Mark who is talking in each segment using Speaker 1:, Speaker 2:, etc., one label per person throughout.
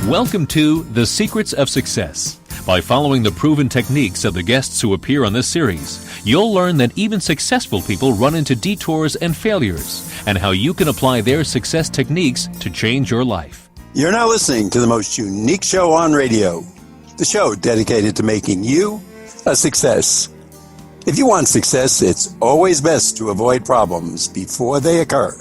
Speaker 1: Welcome to The Secrets of Success. By following the proven techniques of the guests who appear on this series, you'll learn that even successful people run into detours and failures, and how you can apply their success techniques to change your life.
Speaker 2: You're now listening to the most unique show on radio, the show dedicated to making you a success. If you want success, it's always best to avoid problems before they occur.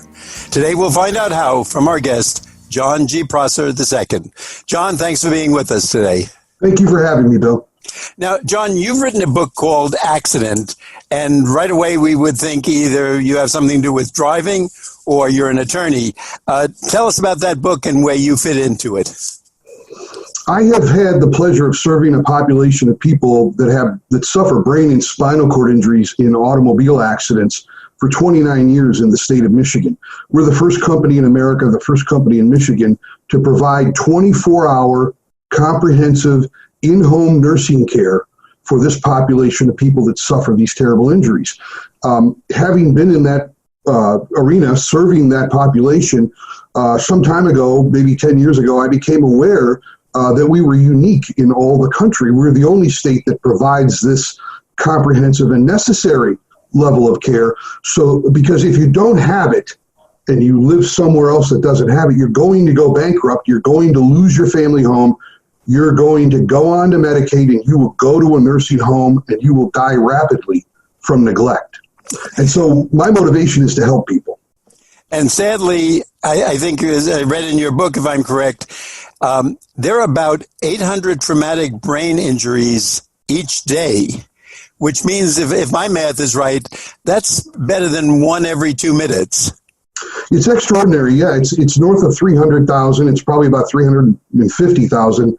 Speaker 2: Today we'll find out how from our guest, John G. Prossner II. John, thanks for being with us today.
Speaker 3: Thank you for having me, Bill.
Speaker 2: Now, John, you've written a book called Accident, and right away we would think either you have something to do with driving or you're an attorney. Tell us about that book and where you fit into it.
Speaker 3: I have had the pleasure of serving a population of people that suffer brain and spinal cord injuries in automobile accidents for 29 years in the state of Michigan. We're the first company in America, the first company in Michigan to provide 24-hour comprehensive in-home nursing care for this population of people that suffer these terrible injuries. Having been in that arena, serving that population, some time ago, maybe 10 years ago, I became aware that we were unique in all the country. We're the only state that provides this comprehensive and necessary level of care. So, because if you don't have it and you live somewhere else that doesn't have it, you're going to go bankrupt, you're going to lose your family home, you're going to go on to Medicaid, and you will go to a nursing home and you will die rapidly from neglect. And so my motivation is to help people.
Speaker 2: And sadly, I think, as I read in your book, if I'm correct, there are about 800 traumatic brain injuries each day, which means if my math is right, that's better than one every 2 minutes.
Speaker 3: It's extraordinary. Yeah, it's north of 300,000. It's probably about 350,000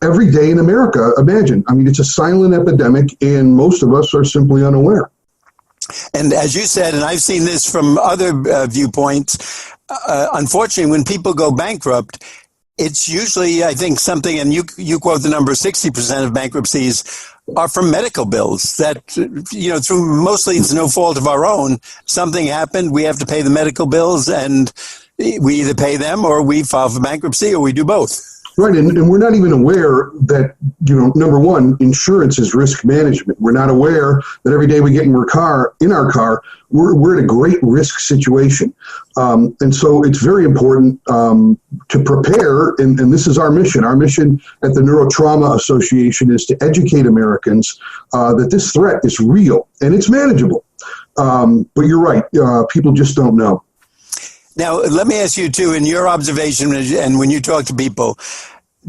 Speaker 3: every day in America. Imagine. I mean, it's a silent epidemic, and most of us are simply unaware.
Speaker 2: And as you said, and I've seen this from other viewpoints, unfortunately, when people go bankrupt, it's usually, I think, something, and you quote the number, 60% of bankruptcies are from medical bills that, through mostly it's no fault of our own. Something happened, we have to pay the medical bills, and we either pay them or we file for bankruptcy or we do both.
Speaker 3: Right, and we're not even aware that, number one, insurance is risk management. We're not aware that every day we get in our car, we're in a great risk situation. And so it's very important to prepare, and this is our mission. Our mission at the Neurotrauma Association is to educate Americans that this threat is real and it's manageable. But you're right, people just don't know.
Speaker 2: Now, let me ask you, too, in your observation and when you talk to people,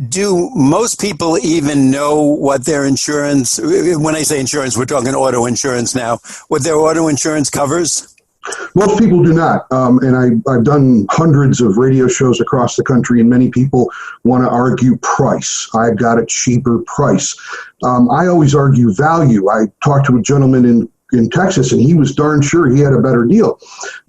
Speaker 2: do most people even know what their insurance, when I say insurance, we're talking auto insurance now, what their auto insurance covers?
Speaker 3: Most people do not. And I've done hundreds of radio shows across the country, and many people want to argue price. I've got a cheaper price. I always argue value. I talked to a gentleman in Texas, and he was darn sure he had a better deal.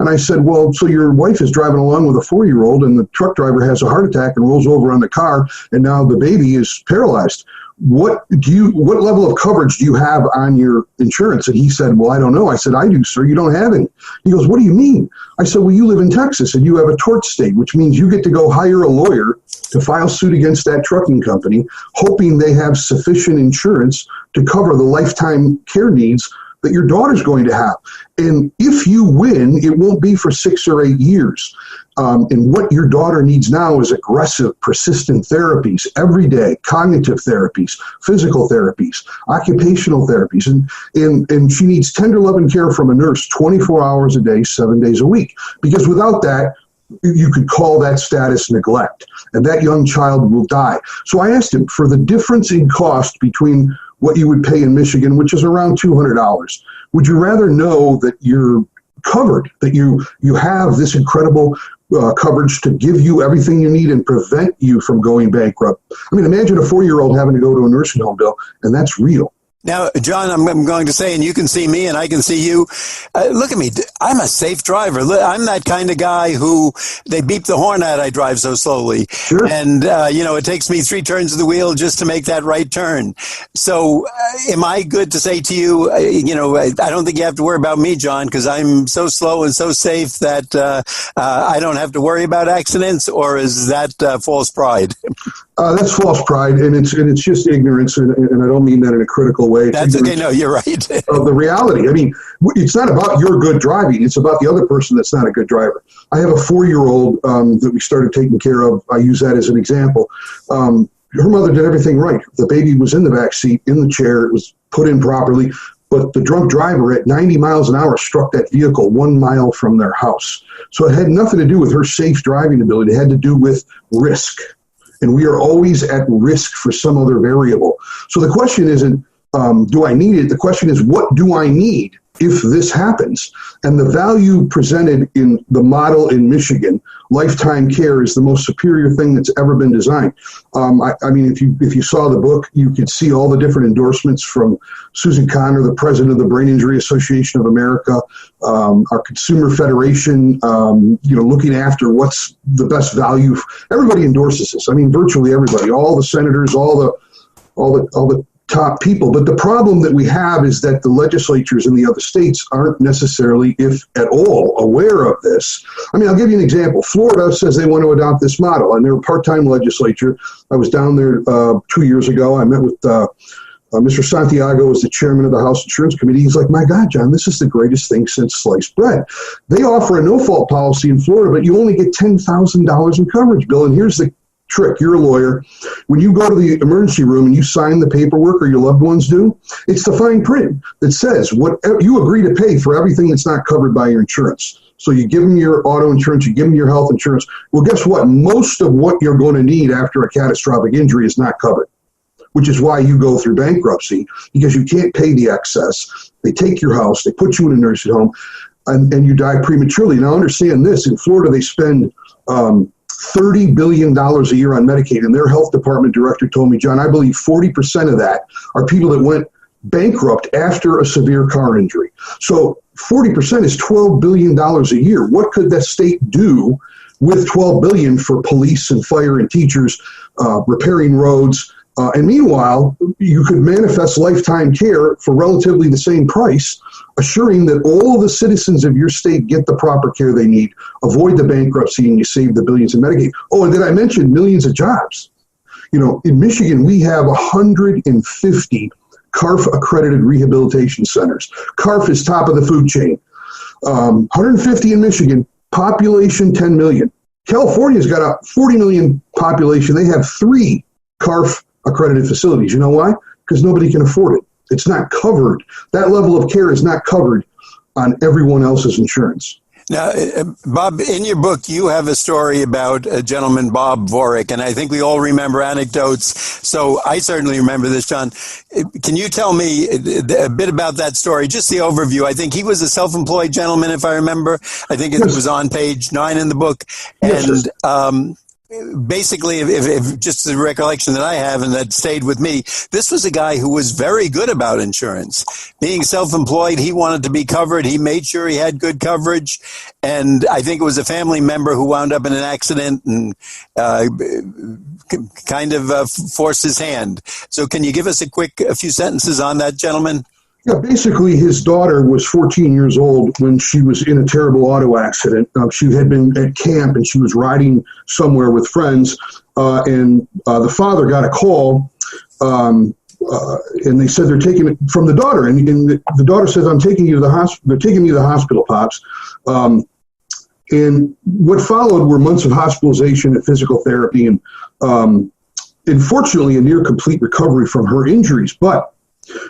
Speaker 3: And I said, well, so your wife is driving along with a 4-year-old, and the truck driver has a heart attack and rolls over on the car, and now the baby is paralyzed. What level of coverage do you have on your insurance? And he said, well, I don't know. I said, I do, sir. You don't have any. He goes, what do you mean? I said, well, you live in Texas and you have a tort state, which means you get to go hire a lawyer to file suit against that trucking company, hoping they have sufficient insurance to cover the lifetime care needs that your daughter's going to have. And if you win, it won't be for 6 or 8 years. And what your daughter needs now is aggressive, persistent therapies, everyday cognitive therapies, physical therapies, occupational therapies. And she needs tender loving care from a nurse 24 hours a day, 7 days a week. Because without that, you could call that status neglect, and that young child will die. So I asked him for the difference in cost between what you would pay in Michigan, which is around $200. Would you rather know that you're covered, that you have this incredible coverage to give you everything you need and prevent you from going bankrupt? I mean, imagine a 4-year-old having to go to a nursing home, Bill, and that's real.
Speaker 2: Now, John, I'm going to say, and you can see me and I can see you, look at me. I'm a safe driver. I'm that kind of guy who they beep the horn at. I drive so slowly.
Speaker 3: Sure.
Speaker 2: And, it takes me 3 turns of the wheel just to make that right turn. So am I good to say to you, I don't think you have to worry about me, John, because I'm so slow and so safe that I don't have to worry about accidents, or is that false pride?
Speaker 3: That's false pride, and it's just ignorance, and I don't mean that in a critical way.
Speaker 2: That's okay. No, you're right.
Speaker 3: Of the reality. I mean, it's not about your good driving. It's about the other person that's not a good driver. I have a 4-year-old that we started taking care of. I use that as an example. Her mother did everything right. The baby was in the back seat, in the chair. It was put in properly. But the drunk driver at 90 miles an hour struck that vehicle 1 mile from their house. So it had nothing to do with her safe driving ability. It had to do with risk. And we are always at risk for some other variable. So the question isn't, do I need it? The question is, what do I need if this happens? And the value presented in the model in Michigan, lifetime care, is the most superior thing that's ever been designed. I mean, if you saw the book, you could see all the different endorsements from Susan Connor, the president of the Brain Injury Association of America, our Consumer Federation, looking after what's the best value. Everybody endorses this. I mean, virtually everybody, all the senators, all the top people. But the problem that we have is that the legislatures in the other states aren't necessarily, if at all, aware of this. I mean, I'll give you an example. Florida says they want to adopt this model, and they're a part-time legislature. I was down there 2 years ago. I met with Mr. Santiago, as the chairman of the House Insurance Committee. He's like, my God, John, this is the greatest thing since sliced bread. They offer a no-fault policy in Florida, but you only get $10,000 in coverage, Bill. And here's the trick. You're a lawyer. When you go to the emergency room and you sign the paperwork, or your loved ones do, it's the fine print that says what you agree to pay for everything that's not covered by your insurance. So you give them your auto insurance, you give them your health insurance. Well, guess what? Most of what you're going to need after a catastrophic injury is not covered, which is why you go through bankruptcy, because you can't pay the excess. They take your house, they put you in a nursing home, and you die prematurely. Now, understand this. In Florida, they spend $30 billion a year on Medicaid, and their health department director told me, John, I believe 40% of that are people that went bankrupt after a severe car injury. So 40% is $12 billion a year. What could that state do with $12 billion for police and fire and teachers, repairing roads? And meanwhile, you could manifest lifetime care for relatively the same price, assuring that all the citizens of your state get the proper care they need, avoid the bankruptcy, and you save the billions in Medicaid. Oh, and did I mention millions of jobs? You know, in Michigan, we have 150 CARF-accredited rehabilitation centers. CARF is top of the food chain. 150 in Michigan, population 10 million. California's got a 40 million population. They have 3 CARF-accredited facilities. You know why? Because nobody can afford it. It's not covered. That level of care is not covered on everyone else's insurance.
Speaker 2: Now, Bob, in your book, you have a story about a gentleman, Bob Vorick, and I think we all remember anecdotes. So I certainly remember this, John. Can you tell me a bit about that story? Just the overview. I think he was a self-employed gentleman, if I remember. I think it was on page 9 in the book. And basically, if just the recollection that I have and that stayed with me, this was a guy who was very good about insurance. Being self-employed, he wanted to be covered. He made sure he had good coverage. And I think it was a family member who wound up in an accident and kind of forced his hand. So can you give us a few sentences on that gentleman?
Speaker 3: Yeah, basically, his daughter was 14 years old when she was in a terrible auto accident. She had been at camp and she was riding somewhere with friends, and the father got a call, and they said they're taking it from the daughter. And the daughter says, "I'm taking you to the hospital. They're taking me to the hospital, Pops." And what followed were months of hospitalization and physical therapy, and unfortunately, a near complete recovery from her injuries. But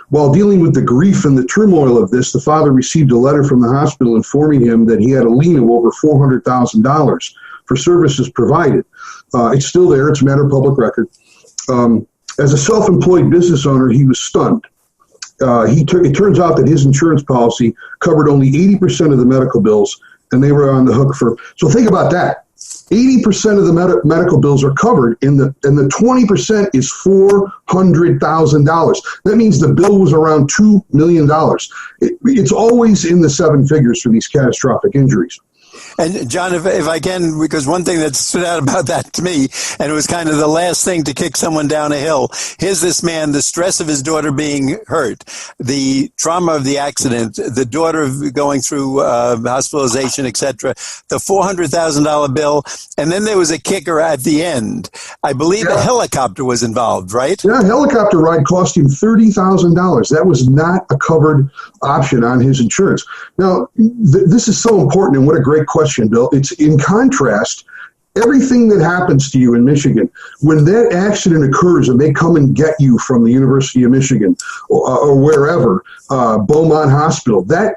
Speaker 3: while dealing with the grief and the turmoil of this, the father received a letter from the hospital informing him that he had a lien of over $400,000 for services provided. It's still there. It's a matter of public record. As a self-employed business owner, he was stunned. It turns out that his insurance policy covered only 80% of the medical bills, and they were on the hook for. So think about that. 80% of the medical bills are covered, and the 20% is $400,000. That means the bill was around $2 million. It's always in the 7 figures for these catastrophic injuries.
Speaker 2: And John, if I can, because one thing that stood out about that to me, and it was kind of the last thing to kick someone down a hill. Here's this man, the stress of his daughter being hurt, the trauma of the accident, the daughter going through hospitalization, etc., the $400,000 bill, and then there was a kicker at the end. I believe a helicopter was involved, right?
Speaker 3: Yeah, a helicopter ride cost him $30,000. That was not a covered option on his insurance. Now, this is so important, and what a great question, Bill. It's in contrast, everything that happens to you in Michigan, when that accident occurs and they come and get you from the University of Michigan or wherever, Beaumont Hospital, that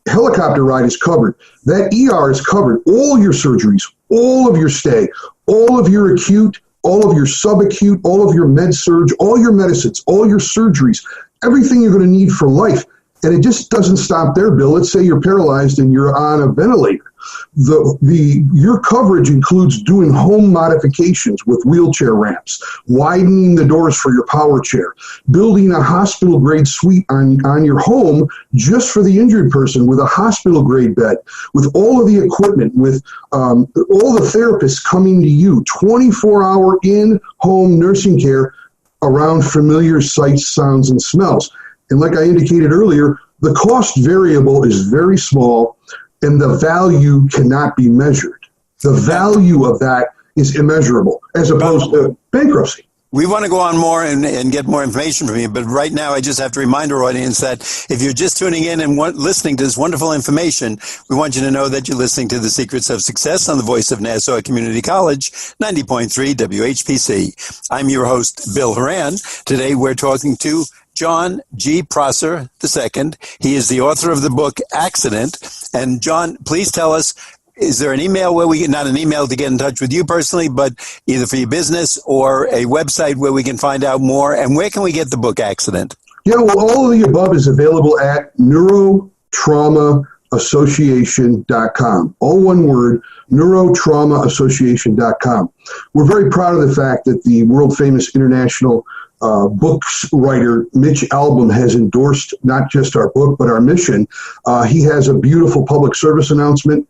Speaker 3: helicopter ride is covered. That ER is covered. All your surgeries, all of your stay, all of your acute, all of your subacute, all of your med surge, all your medicines, all your surgeries, everything you're going to need for life. And it just doesn't stop there, Bill. Let's say you're paralyzed and you're on a ventilator. Your coverage includes doing home modifications with wheelchair ramps, widening the doors for your power chair, building a hospital-grade suite on your home just for the injured person with a hospital-grade bed, with all of the equipment, with all the therapists coming to you, 24-hour in-home nursing care around familiar sights, sounds, and smells. And like I indicated earlier, the cost variable is very small, and the value cannot be measured. The value of that is immeasurable, as opposed to bankruptcy.
Speaker 2: We want to go on more and get more information from you, but right now I just have to remind our audience that if you're just tuning in and listening to this wonderful information, we want you to know that you're listening to The Secrets of Success on the voice of Nassau Community College, 90.3 WHPC. I'm your host, Bill Horan. Today we're talking to John G. Prossner II. He is the author of the book Accident. And John, please tell us, is there an email where we get, not an email to get in touch with you personally, but either for your business or a website where we can find out more? And where can we get the book Accident?
Speaker 3: Yeah, well, all of the above is available at neurotraumaassociation.com. All one word, neurotraumaassociation.com. We're very proud of the fact that the world-famous international books writer Mitch Albom has endorsed not just our book, but our mission. He has a beautiful public service announcement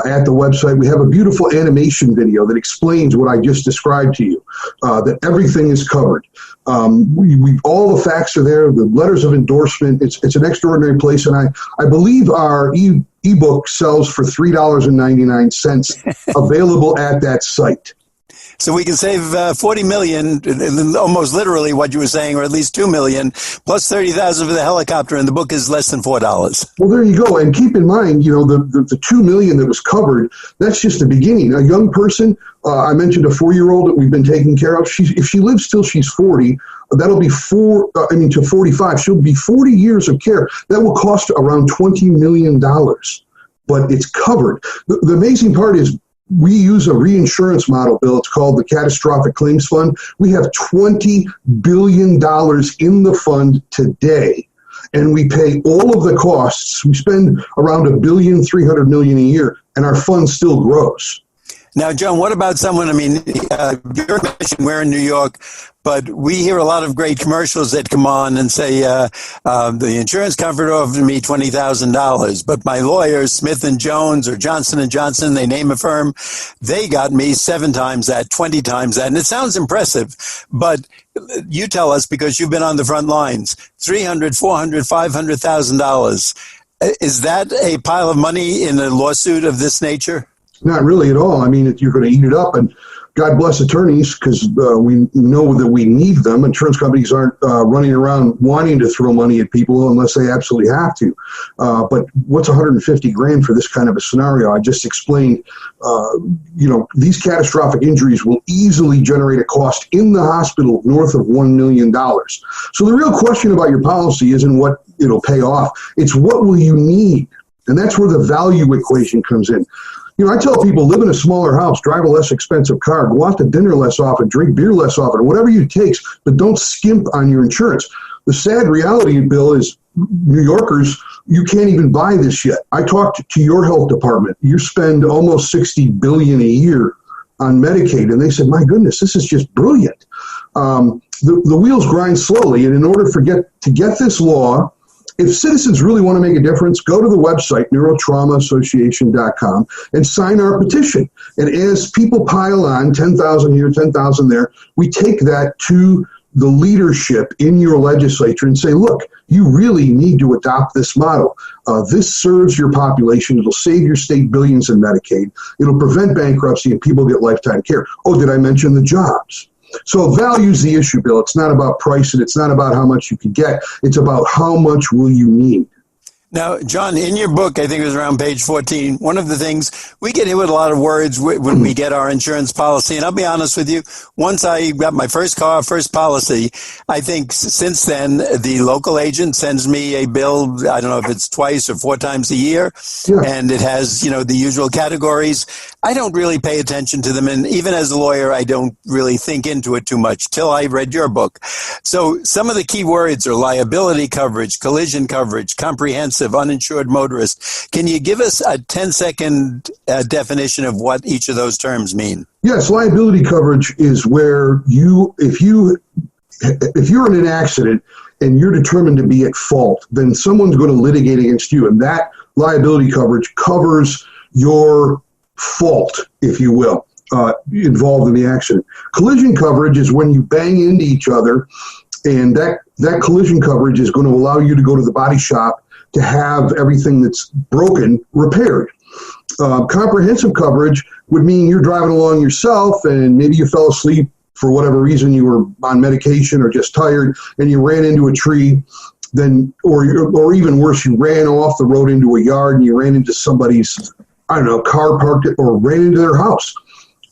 Speaker 3: at the website. We have a beautiful animation video that explains what I just described to you, that everything is covered. All the facts are there, the letters of endorsement. It's an extraordinary place, and I believe our ebook sells for $3.99 available at that site.
Speaker 2: So we can save $40 million, almost literally what you were saying, or at least $2 million, plus $30,000 for the helicopter, and the book is less than $4.
Speaker 3: Well, there you go. And keep in mind, the $2 million that was covered, that's just the beginning. A young person, I mentioned a 4-year-old that we've been taking care of. If she lives till she's 40, that'll be to 45. She'll be 40 years of care. That will cost around $20 million, but it's covered. The amazing part is, we use a reinsurance model, Bill. It's called the Catastrophic Claims Fund. We have $20 billion in the fund today, and we pay all of the costs. We spend around $1.3 billion a year, and our fund still grows.
Speaker 2: Now, John, what about someone, you're in Michigan, we're in New York, but we hear a lot of great commercials that come on and say, the insurance company offered me $20,000, but my lawyers, Smith & Jones or Johnson & Johnson, they name a firm, they got me 7 times that, 20 times that. And it sounds impressive, but you tell us, because you've been on the front lines, $300,000, $400,000, $500,000. Is that a pile of money in a lawsuit of this nature?
Speaker 3: Not really at all. You're going to eat it up, and God bless attorneys, because we know that we need them. Insurance companies aren't running around wanting to throw money at people unless they absolutely have to. But what's $150,000 for this kind of a scenario? I just explained, these catastrophic injuries will easily generate a cost in the hospital north of $1 million. So the real question about your policy isn't what it'll pay off. It's what will you need? And that's where the value equation comes in. I tell people, live in a smaller house, drive a less expensive car, go out to dinner less often, drink beer less often, whatever it takes, but don't skimp on your insurance. The sad reality, Bill, is New Yorkers, you can't even buy this yet. I talked to your health department. You spend almost $60 billion a year on Medicaid, and they said, my goodness, this is just brilliant. The wheels grind slowly, and in order to get this law if citizens really want to make a difference, go to the website, neurotraumaassociation.com, and sign our petition. And as people pile on, 10,000 here, 10,000 there, we take that to the leadership in your legislature and say, look, you really need to adopt this model. This serves your population. It'll save your state billions in Medicaid. It'll prevent bankruptcy and people get lifetime care. Oh, did I mention the jobs? So value's the issue, Bill. It's not about price and it's not about how much you can get. It's about how much will you need.
Speaker 2: Now, John, in your book, I think it was around page 14, one of the things, we get hit with a lot of words when we get our insurance policy. And I'll be honest with you, once I got my first car, first policy, I think since then, the local agent sends me a bill, I don't know if it's twice or 4 times a year, and it has, the usual categories. I don't really pay attention to them. And even as a lawyer, I don't really think into it too much till I read your book. So some of the key words are liability coverage, collision coverage, comprehensive, uninsured motorist. Can you give us a 10-second definition of what each of those terms mean?
Speaker 3: Yes, liability coverage is where if you're in an accident and you're determined to be at fault, then someone's going to litigate against you, and that liability coverage covers your fault, if you will, involved in the accident. Collision coverage is when you bang into each other, and that collision coverage is going to allow you to go to the body shop to have everything that's broken repaired. Comprehensive coverage would mean you're driving along yourself and maybe you fell asleep for whatever reason, you were on medication or just tired, and you ran into a tree, or even worse, you ran off the road into a yard and you ran into somebody's, car parked or ran into their house.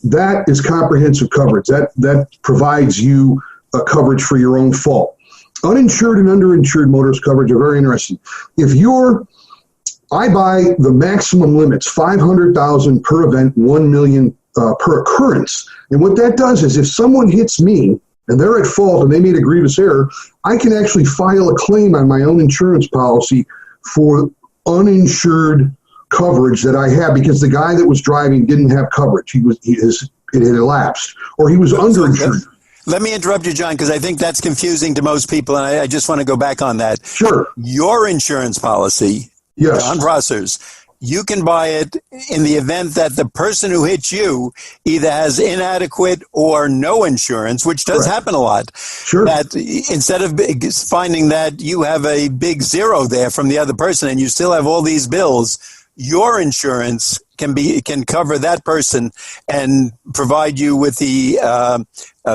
Speaker 3: That is comprehensive coverage. That provides you a coverage for your own fault. Uninsured and underinsured motorist coverage are very interesting. I buy the maximum limits, $500,000 per event, $1 million per occurrence. And what that does is if someone hits me and they're at fault and they made a grievous error, I can actually file a claim on my own insurance policy for uninsured coverage that I have because the guy that was driving didn't have coverage. It had elapsed, or he was underinsured.
Speaker 2: Let me interrupt you, John, because I think that's confusing to most people, and I just want to go back on that.
Speaker 3: Sure.
Speaker 2: Your insurance policy,
Speaker 3: yes,
Speaker 2: John Prossner's, you can buy it in the event that the person who hits you either has inadequate or no insurance, which does happen a lot.
Speaker 3: Sure. That
Speaker 2: instead of finding that you have a big zero there from the other person and you still have all these bills, your insurance can cover that person and provide you with the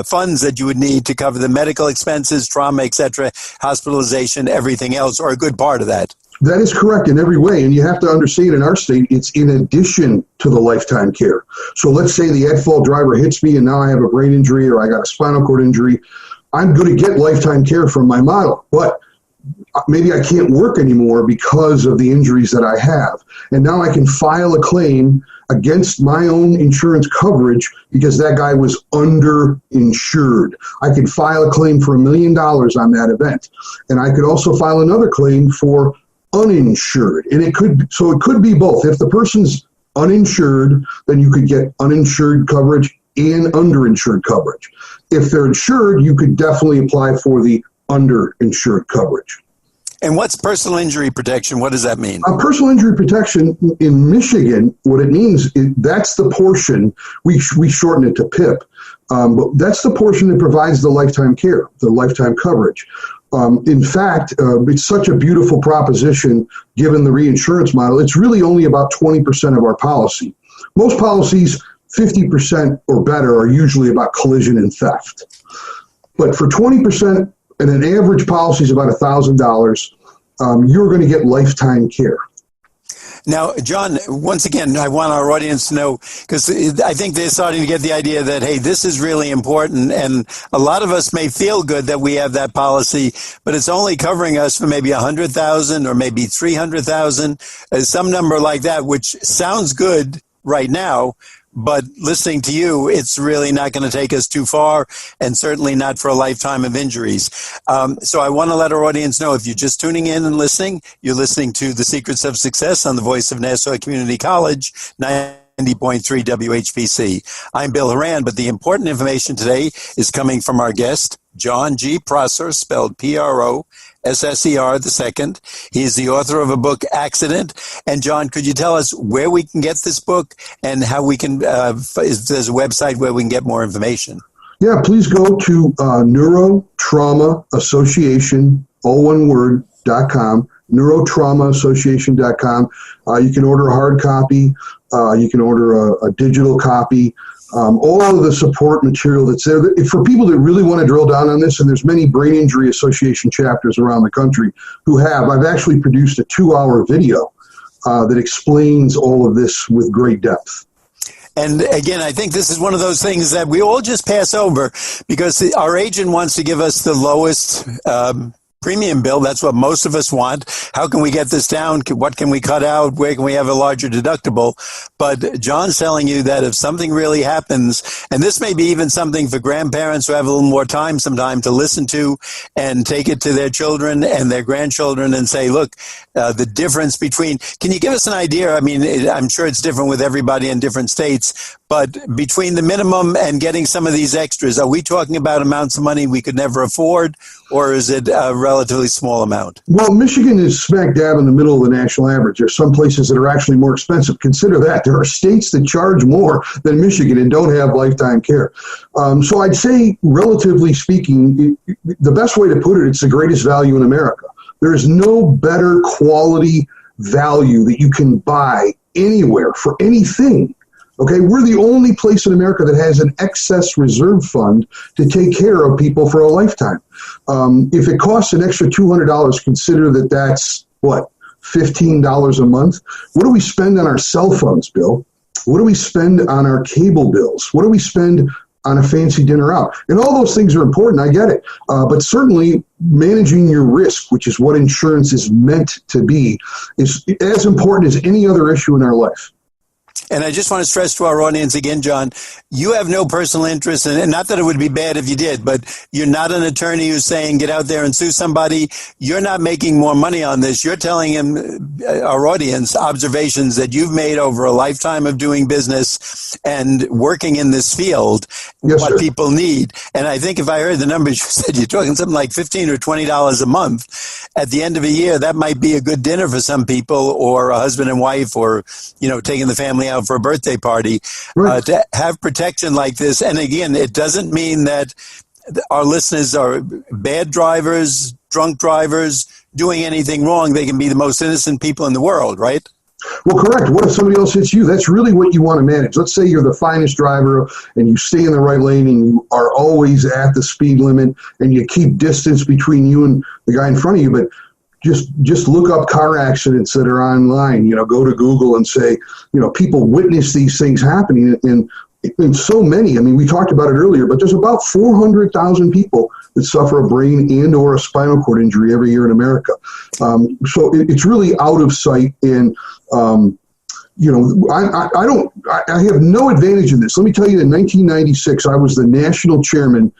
Speaker 2: funds that you would need to cover the medical expenses, trauma, etc., hospitalization, everything else, or a good part of that.
Speaker 3: That is correct in every way. And you have to understand in our state, it's in addition to the lifetime care. So let's say the at-fault driver hits me and now I have a brain injury or I got a spinal cord injury. I'm going to get lifetime care from my model, but maybe I can't work anymore because of the injuries that I have. And now I can file a claim against my own insurance coverage because that guy was underinsured. I could file a claim for $1 million on that event. And I could also file another claim for uninsured. And it could be both. If the person's uninsured, then you could get uninsured coverage and underinsured coverage. If they're insured, you could definitely apply for the underinsured coverage.
Speaker 2: And what's personal injury protection? What does that mean?
Speaker 3: Personal injury protection in Michigan, what it means, that's the portion, we shorten it to PIP, but that's the portion that provides the lifetime care, the lifetime coverage. In fact, it's such a beautiful proposition given the reinsurance model. It's really only about 20% of our policy. Most policies, 50% or better, are usually about collision and theft. But for 20%, and an average policy is about $1,000, you're going to get lifetime care.
Speaker 2: Now, John, once again, I want our audience to know, because I think they're starting to get the idea that, hey, this is really important, and a lot of us may feel good that we have that policy, but it's only covering us for maybe $100,000 or maybe $300,000, some number like that, which sounds good right now. But listening to you, it's really not going to take us too far, and certainly not for a lifetime of injuries. So I want to let our audience know, if you're just tuning in and listening, you're listening to The Secrets of Success on the voice of Nassau Community College, 90.3 WHPC. I'm Bill Horan, but the important information today is coming from our guest, John G. Prossner, spelled Prossser the second. He's the author of a book, Accident. And John, could you tell us where we can get this book and how we can, if there's a website where we can get more information?
Speaker 3: Yeah, please go to Neurotrauma Association, all one word, .com, neurotraumaassociation.com. You can order a hard copy. You can order a digital copy. All of the support material that's there. For people that really want to drill down on this, and there's many Brain Injury Association chapters around the country who have, I've actually produced a 2-hour video that explains all of this with great depth.
Speaker 2: And again, I think this is one of those things that we all just pass over because our agent wants to give us the lowest premium bill. That's what most of us want. How can we get this down? What can we cut out? Where can we have a larger deductible? But John's telling you that if something really happens, and this may be even something for grandparents who have a little more time sometime to listen to and take it to their children and their grandchildren and say, look, the difference between, can you give us an idea? I mean, I'm sure it's different with everybody in different states, but between the minimum and getting some of these extras, are we talking about amounts of money we could never afford, or is it a relatively small amount?
Speaker 3: Well, Michigan is smack dab in the middle of the national average. There's some places that are actually more expensive. Consider that. There are states that charge more than Michigan and don't have lifetime care. So I'd say, relatively speaking, the best way to put it, it's the greatest value in America. There is no better quality value that you can buy anywhere for anything. Okay, we're the only place in America that has an excess reserve fund to take care of people for a lifetime. If it costs an extra $200, consider that that's, what, $15 a month? What do we spend on our cell phones, Bill? What do we spend on our cable bills? What do we spend on a fancy dinner out? And all those things are important, I get it. But certainly managing your risk, which is what insurance is meant to be, is as important as any other issue in our life.
Speaker 2: And I just want to stress to our audience again, John, you have no personal interest in it. And not that it would be bad if you did, but you're not an attorney who's saying get out there and sue somebody. You're not making more money on this. You're telling our audience observations that you've made over a lifetime of doing business and working in this field,
Speaker 3: yes,
Speaker 2: what
Speaker 3: sir.
Speaker 2: People need. And I think if I heard the numbers you said, you're talking something like $15 or $20 a month. At the end of a year, that might be a good dinner for some people, or a husband and wife, or, taking the family out for a birthday party.
Speaker 3: Right.
Speaker 2: To have protection like this. And again, it doesn't mean that our listeners are bad drivers, drunk drivers, doing anything wrong. They can be the most innocent people in the world, right?
Speaker 3: Well, correct. What if somebody else hits you? That's really what you want to manage. Let's say you're the finest driver and you stay in the right lane and you are always at the speed limit and you keep distance between you and the guy in front of you. But just look up car accidents that are online, go to Google and say, people witness these things happening in so many. I mean, we talked about it earlier, but there's about 400,000 people that suffer a brain and or a spinal cord injury every year in America. So it's really out of sight. And, I have no advantage in this. Let me tell you, in 1996, I was the national chairman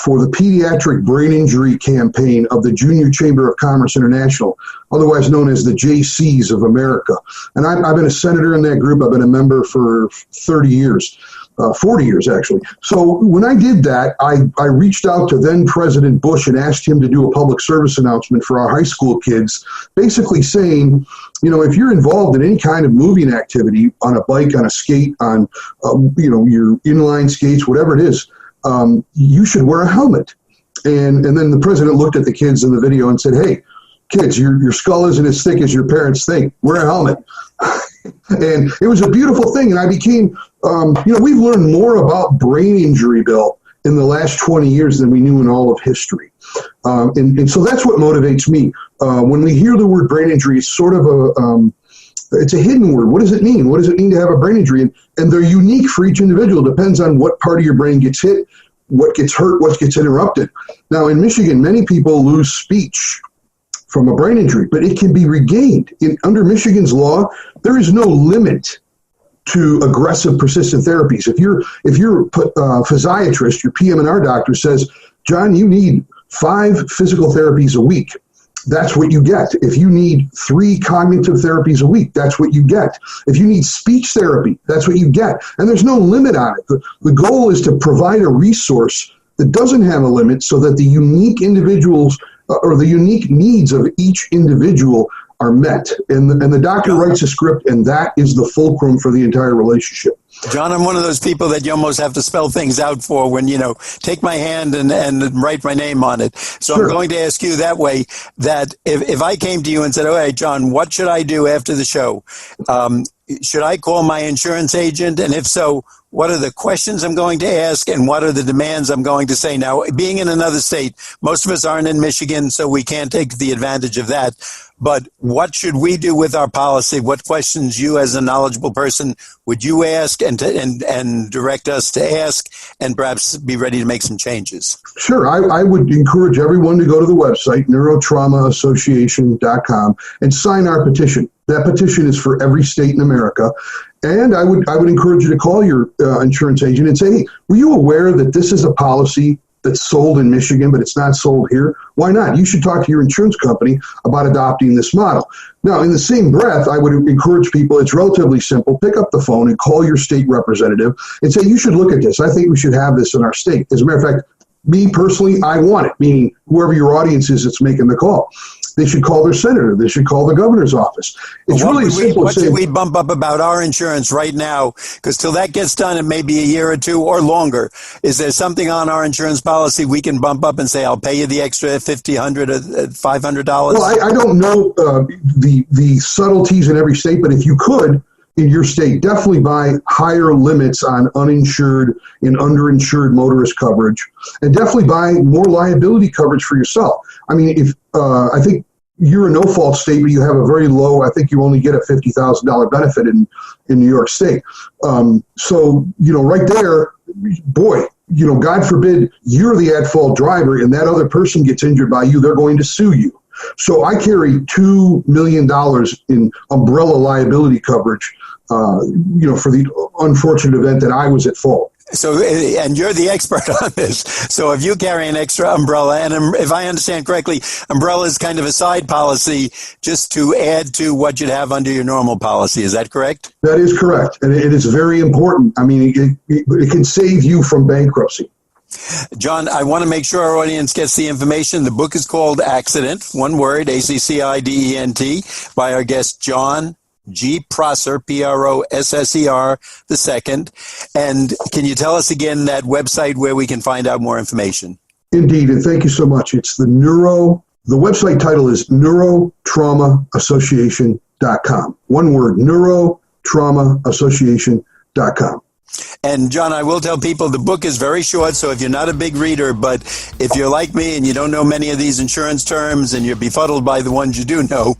Speaker 3: for the Pediatric Brain Injury Campaign of the Junior Chamber of Commerce International, otherwise known as the JCs of America. And I've been a senator in that group. I've been a member for 30 years, 40 years actually. So when I did that, I reached out to then President Bush and asked him to do a public service announcement for our high school kids, basically saying, if you're involved in any kind of moving activity, on a bike, on a skate, on, your inline skates, whatever it is, you should wear a helmet. And then the president looked at the kids in the video and said, hey, kids, your skull isn't as thick as your parents think. Wear a helmet. And it was a beautiful thing. And I became, we've learned more about brain injury, Bill, in the last 20 years than we knew in all of history. And so that's what motivates me. When we hear the word brain injury, it's sort of it's a hidden word. What does it mean? What does it mean to have a brain injury? And they're unique for each individual. It depends on what part of your brain gets hit, what gets hurt, what gets interrupted. Now, in Michigan, many people lose speech from a brain injury, but it can be regained. Under Michigan's law, there is no limit to aggressive persistent therapies. If your physiatrist, your PM&R doctor says, John, you need 5 physical therapies a week, that's what you get. If you need 3 cognitive therapies a week, that's what you get. If you need speech therapy, that's what you get. And there's no limit on it. The goal is to provide a resource that doesn't have a limit so that the unique individuals or the unique needs of each individual are met. And the doctor writes a script, and that is the fulcrum for the entire relationship.
Speaker 2: John, I'm one of those people that you almost have to spell things out for when, take my hand and write my name on it. So sure. I'm going to ask you that way, that if I came to you and said, all right, John, what should I do after the show? Should I call my insurance agent? And if so, what are the questions I'm going to ask and what are the demands I'm going to say? Now, being in another state, most of us aren't in Michigan, so we can't take the advantage of that. But what should we do with our policy? What questions you, as a knowledgeable person, would you ask and direct us to ask and perhaps be ready to make some changes?
Speaker 3: Sure. I would encourage everyone to go to the website, neurotraumaassociation.com, and sign our petition. That petition is for every state in America. And I would encourage you to call your insurance agent and say, hey, were you aware that this is a policy that's sold in Michigan, but it's not sold here? Why not? You should talk to your insurance company about adopting this model. Now, in the same breath, I would encourage people, it's relatively simple. Pick up the phone and call your state representative and say, you should look at this. I think we should have this in our state. As a matter of fact, me personally, I want it, meaning whoever your audience is that's making the call. They should call their senator. They should call the governor's office. It's really simple.
Speaker 2: What should we bump up about our insurance right now? Because till that gets done, it may be a year or two or longer. Is there something on our insurance policy we can bump up and say, I'll pay you the extra $50, $100, $500?
Speaker 3: Well, I don't know the subtleties in every state, but if you could, in your state, definitely buy higher limits on uninsured and underinsured motorist coverage, and definitely buy more liability coverage for yourself. I mean, if I think you're a no-fault state, but you have a very low, I think you only get a $50,000 benefit in New York State. So, right there, boy, God forbid you're the at-fault driver and that other person gets injured by you, they're going to sue you. So I carry $2 million in umbrella liability coverage, for the unfortunate event that I was at fault.
Speaker 2: So, and you're the expert on this. So if you carry an extra umbrella, and if I understand correctly, umbrella is kind of a side policy just to add to what you'd have under your normal policy. Is that correct?
Speaker 3: That is correct. And it is very important. I mean, it can save you from bankruptcy.
Speaker 2: John, I want to make sure our audience gets the information. The book is called Accident, one word, ACCIDENT, by our guest, John G. Prossner, Prosser II. And can you tell us again that website where we can find out more information?
Speaker 3: Indeed, and thank you so much. It's the website title is neurotraumaassociation.com. One word, neurotraumaassociation.com.
Speaker 2: And John, I will tell people the book is very short, so if you're not a big reader, but if you're like me and you don't know many of these insurance terms and you're befuddled by the ones you do know,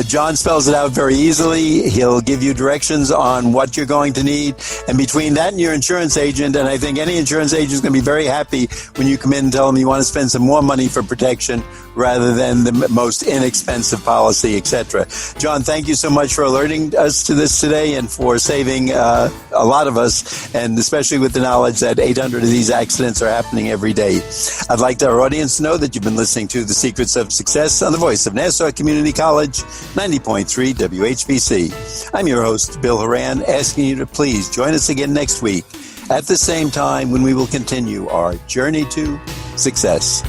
Speaker 2: John spells it out very easily. He'll give you directions on what you're going to need. And between that and your insurance agent, and I think any insurance agent is going to be very happy when you come in and tell them you want to spend some more money for protection rather than the most inexpensive policy, etc. John, thank you so much for alerting us to this today and for saving a lot of us, and especially with the knowledge that 800 of these accidents are happening every day. I'd like our audience to know that you've been listening to The Secrets of Success on the voice of Nassau Community College, 90.3 WHPC. I'm your host, Bill Horan, asking you to please join us again next week at the same time when we will continue our journey to success.